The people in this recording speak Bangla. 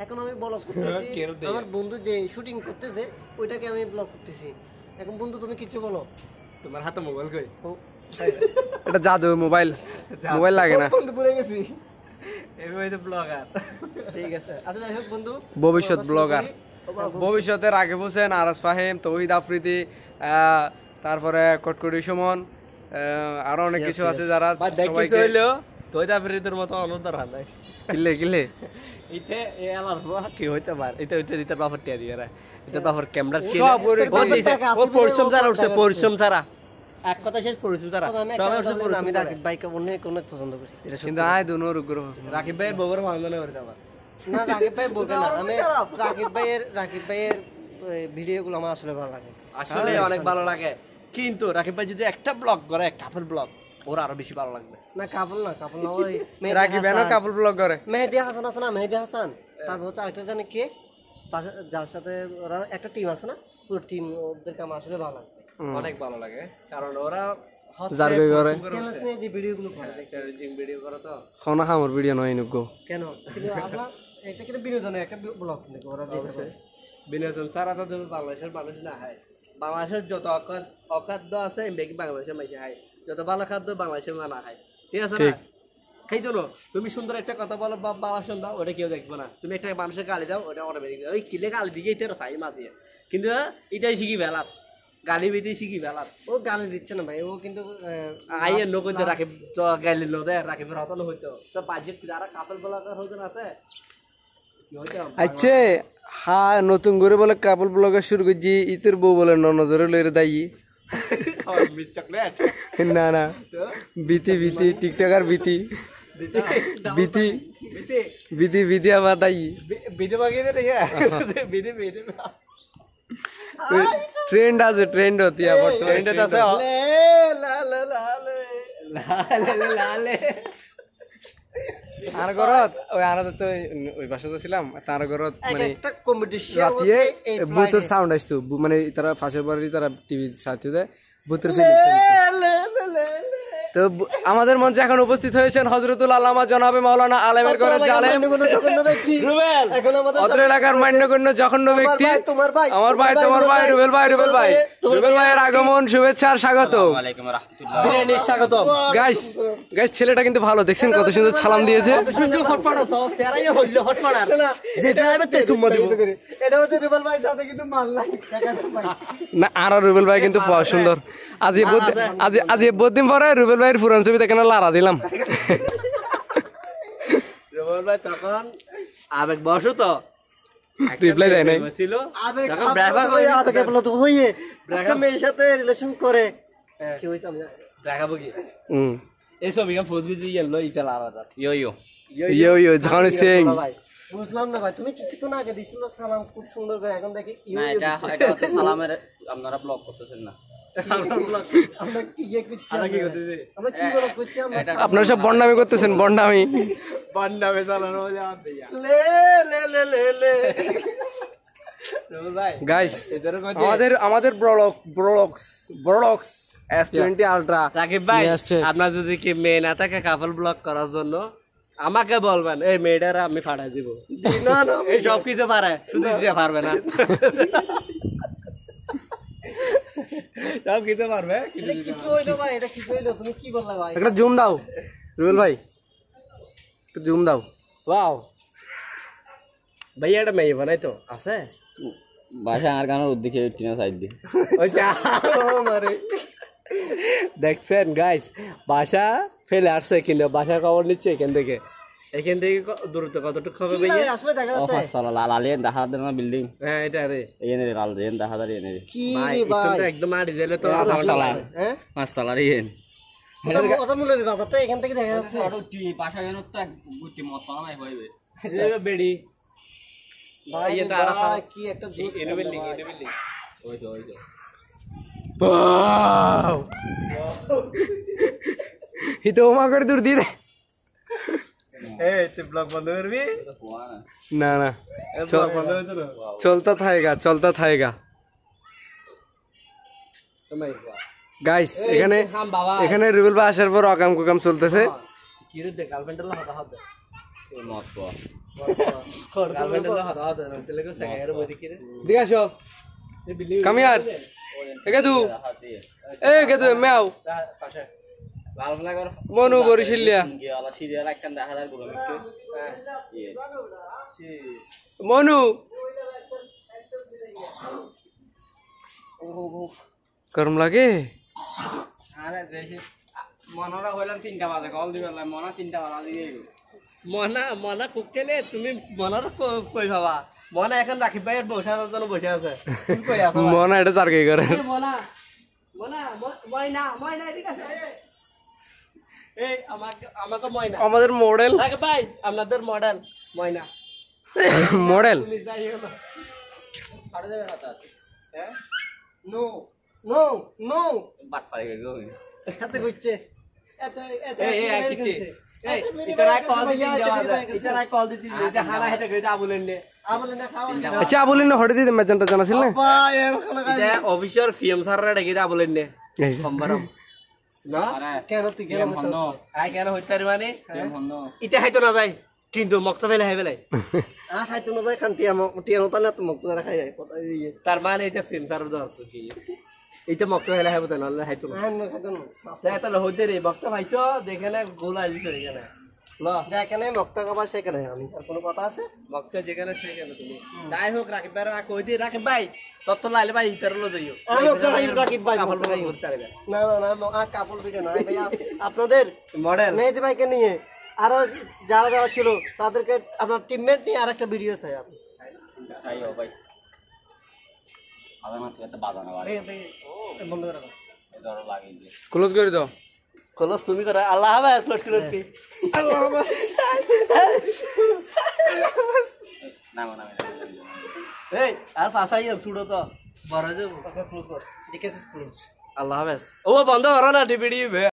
এখন আমি ব্লগ করতেছি, আমার বন্ধু যে শুটিং করতেছে ওইটাকে আমি ব্লগ করতেছি। এখন বন্ধু তুমি কিছু বলো। তোমার হাতে মোবাইল কই? এটা জাদু, মোবাইল লাগে না। বন্ধু ভুলে গেছি। এভাবে তো ব্লগার। ঠিক আছে, আচ্ছা যাই হোক বন্ধু, ভবিষ্যৎ ব্লগার, ভবিষ্যতে রাকিব হোসেন, আরাস ফাহিম, তৌহিদ আফ্রিদি, তারপরে কটকটি সুমন, আরো অনেক কিছু আছে যারা সবাইকে হইলো তৌহিদ আফ্রিদির মতো অনুদার নাই। কিলে ইতে এ আলার কি হইতে পারে, এটা হইতে দিতে বাফার টিয়া দিয়ে রা, এটা বাফার ক্যামেরা কি সব ও পরিশ্রম ছাড়া উঠছে, পরিশ্রম ছাড়া এক কথা শেষ, পরিশ্রম ছাড়া আমি রাকিব ভাইকে অনেক অনেক পছন্দ করি, কিন্তু আয় দুনোর উগ্র পছন্দ। রাকিব ভাইয়ের বউর মানদণ্ড করে যাবার না, রাকিব ভাই বলবে না, আমি রাকিব ভাইয়ের ভিডিওগুলো আমার আসলে ভালো লাগে, আসলে অনেক ভালো লাগে। কিন্তু রাকিব ভাই যদি একটা ব্লগ করে, কাপল ব্লগ, ওর আরো বেশি ভালো লাগবে। না কাপল না ওই রাকিব ভাই না কাপল ব্লগ করে, মেহেদি হাসান আছে না, মেহেদি হাসান, তারপর হচ্ছে আরেকটা জানে কে, যার সাথে ওরা একটা টিম আছে না, পুরো টিম, ওদেরকে আমার আসলে ভালো লাগে, অনেক ভালো লাগে, কারণ ওরা জার্গই করে চ্যালেঞ্জ নিয়ে যে ভিডিওগুলো করে, চ্যালেঞ্জিং ভিডিও করে তো খানা খামর ভিডিও নয় নুগো কেন কিন্তু আসলে এটা কিন্তু বিনোদনের একটা ব্লগ কিন্তু ওরা যেতে বিনোদন ছাড়া তো তুমি বাংলাদেশের মানুষ না হয়। বাংলাদেশের যত অখাদ্য আছে এমনি বাংলাদেশের মানুষ হয়, যত ভালো খাদ্য বাংলাদেশের না খায়, ঠিক আছে না? খাইতো না, তুমি সুন্দর একটা কথা বলো বা বাবা শুন দাও, ওটা কেউ দেখবো না। তুমি একটা মানুষের গালি দাও, ওটা অটোমেটিক ওই কিলে গালি দিকেই তো চাই মাঝে, কিন্তু এটাই শিখি বেলাত, গালি বেঁধে শিখি বেলাত। ও গালি দিচ্ছে না ভাই, ও কিন্তু আইয়ের লোক হইতো রাকিব গালি লো দে, রাকিবের হতো না হইতো তো বাজেট যারা কাপল ব্লগার হইতো না আছে আচ্ছা। হ্যাঁ, নতুন করে বলে কাপল ব্লগার শুরু করছি, ইতের বউ বলে নজরে লইরে দায়ী চকলেট না না বিতি টিকটকার বিতি আবার দায়ী বিধে বাগিয়ে দে, বিধে ট্রেন্ড আছে, ট্রেন্ড হতি ট্রেন্ড আছে লালে আর ঘরত ওই আর তো ওই বাসাতে ছিলাম, তার ঘরত মানে একটা কম্পিটিশন রাতিয়ে ভূতের সাউন্ড আসতো, মানে তারা ফাঁসের বাড়ি তারা টিভি সাথে ভূতের ফিল্ম। তো আমাদের মঞ্চে এখন উপস্থিত হয়েছেন হযরতুল আল্লামা জনাবে মাওলানা আলেমের ঘরের জালেম রুবেল, অত্র এলাকার মান্যগণ্য জঘন্য ব্যক্তি, আমার ভাই, তোমার ভাই রুবেল ভাইয়ের আগমন, শুভেচ্ছা আর স্বাগত। গাইস ছেলেটা কিন্তু ভালো, দেখছেন কত সুন্দর সালাম দিয়েছে। না আরো রুবেল ভাই কিন্তু সুন্দর। আজ বহুদিন পরে রুবেল ভাইয়ের পুরান ছবি দেখে লারা দিলাম। রুবেল ভাই তখন আবেগ বসো তো রিপ্লাই দেয় নাই, মেয়ের সাথে রিলেশন করে কি হয়েছে আমি দেখাবো কি এই ছবি ফেসবুক দিয়ে এলো, এটা লারা ইয়ো ঝানি সিং। বুঝলাম না ভাই, তুমি কিছুক্ষণ আগে দিছিল সালাম খুব সুন্দর করে, এখন দেখি সালামের আপনারা ব্লগ করতেছেন না, আপনারা সব বন্ডামি করতেছেন, বন্ডামি চালানো গাইস। আমাদের ব্রলক্স S20 আলট্রা রাকিব ভাই, আপনার যদি কি মেয়ে না থাকে কাপল ব্লগ করার জন্য আমাকে বলবেন, এই মেয়েটারা আমি ফাটাই দিব। না এই সব কিছু পারে, শুধু দিতে পারবে না, সব কিছু পারবে। কিছু হইলো ভাই, এটা কিছু হইলো, তুমি কি বললা ভাই? একটা জুম দাও রুবেল ভাই, একটু জুম দাও। ওয়াও ভাইয়া, এটা মেয়ে বানাই তো আছে বাসা আর গানের উদ্দিকে টিনা সাইড দিয়ে দেখছেন গাইস, বাসা ফেলে আসছে, কিন্তু বাসা খবর নিচ্ছে এখান থেকে দূরত্ব কতটুকু হবে ভাইয়া? আসলে দেখা যাচ্ছে লালিয়ে দেখা দেন না বিল্ডিং, হ্যাঁ এটা রে এনে লাল দেন দেখা দাঁড়িয়ে এনে কি ভাই, রে ভাই, একদম আড়ি দিলে তো হ্যাঁ 5 তলার ইয়েন ওটা মূলের বাজারটা এখান থেকে দেখা যাচ্ছে। বাসা গেল তো এক গুটি মত সালামাই হইবে বেড়ি ভাই এটা কি একটা জুস এনে বিল্ডিং ওই তো বাও হিতো মা করে দূর দিয়ে দে। এই তুই ব্লগ বন্ধ করবি না ব্লগ বন্ধ হইতো না, চলতা থাকেগা গাইস। এখানে রুবেল ভাই আসার পর অকাম কুকাম চলতেছে। কি রে গার্লফ্রেন্ডের কথা হবে মত গার্লফ্রেন্ড হলো হাত হাত না তেলে কো সাইকের মধ্যে কি রে দিকে আসো এই বিল্ডিং কাম হিয়ার গেদু গেদু মেও পাশে লাল ফ্লাগর মনু বরিশিল্লিয়া গিয়ালা সিরিয়াল একটা দেখা যায় গুলো মিটকে ইয়ে মনু গরম লাগে আরে যেছে মনরা হইলাম 3টা বাজে কল দিবেলা মনা 3টা বাজে দিয়ে মনা মনা কুককেলে তুমি মনার কই ভাবা মনা এখন রাখিব ভাই বসার জন্য বসে আছে তুমি কই আছো মনে এটা চারকে করে মনা মনা ময়না ঠিক আছে এই আমাকে ময়না আমাদের মডেল রাখ ভাই আপনাদের মডেল ময়না মডেল তুমি যাইও না ছাড়ে দেবে হাত হ্যাঁ নো নো নো বাট পারে গো এত কইছে এত এত এই কিছি এই ইতারা কল দিতে যাওয়া ইতারা কল দিতে যে হানা হেটা কইতা বলেন নে আমলে না খাওয়া আচ্ছা বলিন না হঠাৎ দিতে মেজেন্টা জানাছিল না ভাই এখন এটা অফিসার ফিএম স্যাররা ডাকিতা বলেন নে সম্বরম না কেন তুই কেন হন্ন আই কেন হইতার মানে হন্ন ইটা হাইতো না যায় কিন্তু মক্ত ফেলে হাই বেলাই খাইতো না যায় খান টিয়া মতো না তো মক্ত খাই যায় কথা দিয়ে তার মানে এটা ফিল্ম স্যারের দর তো কি এটা মক্ত ফেলে হাইবো না হলে হাইতো না খাইতো না সেটা লো হইতে রে মক্ত পাইছো দেখে না গোল আইছো এখানে ল যেখানে মক্ত খাবার সেখানে আমি আর কোনো কথা আছে মক্ত যেখানে সেখানে তুমি যাই হোক রাকিব ভাই কই দি রাকিব ভাই তত লাইলে ভাই ইতার লো যাইও আমি রাকিব ভাই কাপড় মক্ত খাই। করতে পারবে না না না আর কাপড় ভিডিও না ভাই আপনাদের মডেল মেহেদি ভাইকে নিয়ে আরো যারা যারা ছিল তাদেরকে আপনার টিমমেট নিয়ে আরেকটা ভিডিও চাই আপনি চাই ও ভাই আলামত কাছে বাজানো বাড়ি বন্ধ করে রাখো। ধরো লাগিয়ে দিয়ে ক্লোজ করে দাও কলস তুমি করে আল্লাহ হাফেজ লট করে কি আল্লাহ হাফেজ না না এই আর ফাসাই ছুড়ো তো বড় যাবো ক্লোজ কর দেখেছিস ক্লোজ আল্লাহ হাফেজ ও বন্ধ করো না ডিভিডি